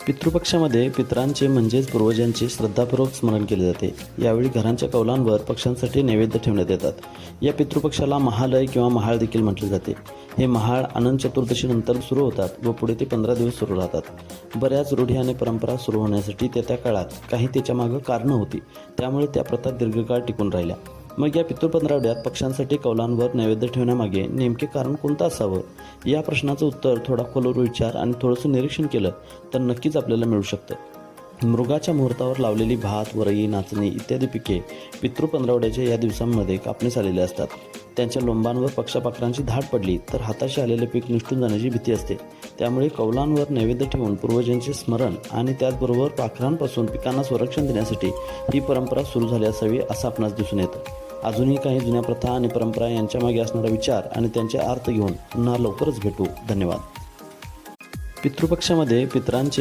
पितृपक्षामध्ये पितरांचे म्हणजेच पूर्वजांचे श्रद्धापूर्वक स्मरण केले जाते। यावेळी घरांच्या कौलांवर पक्ष्यांसाठी नैवेद्य ठेवण्यात येतात। या पितृपक्षाला महालय किंवा महाळ देखील म्हटले जाते। हे महाळ अनंत चतुर्दशीनंतर सुरू होतात व पुढे ते 15 दिवस सुरू राहतात। बऱ्याच रूढी आणि परंपरा सुरू होण्यासाठी त्या काळात काही त्याच्या मागे कारणं होती, त्यामुळे त्या प्रथा दीर्घकाळ टिकून राहिल्या। मग या पितृ पंधरवड्यात पक्ष्यांसाठी कौलांवर नैवेद्य ठेवण्यामागे नेमके कारण कोणतं असावं, या प्रश्नाचं उत्तर थोडा खोलवर विचार आणि थोडंसं निरीक्षण केलं तर नक्कीच आपल्याला मिळू शकतं। मृगाच्या मुहूर्तावर लावलेली भात, वरई, नाचणी इत्यादी पिके पितृ पंधरवड्याच्या या दिवसांमध्ये कापणीस आलेले असतात। त्यांच्या लोंबांवर पक्षापाखरांची धाड पडली तर हाताशी आलेले पीक निष्ठून जाण्याची भीती असते। त्यामुळे कौलांवर नैवेद्य ठेवून पूर्वजांचे स्मरण आणि त्याचबरोबर पाखरांपासून पिकांना संरक्षण देण्यासाठी ही परंपरा सुरू झाली असावी असं आपणास दिसून येतं। अजूनही काही जुन्या प्रथा आणि परंपरा यांच्यामागे असणारा विचार आणि त्यांचे अर्थ घेऊन पुन्हा लवकरच भेटू। धन्यवाद। पितृपक्षामध्ये पितरांचे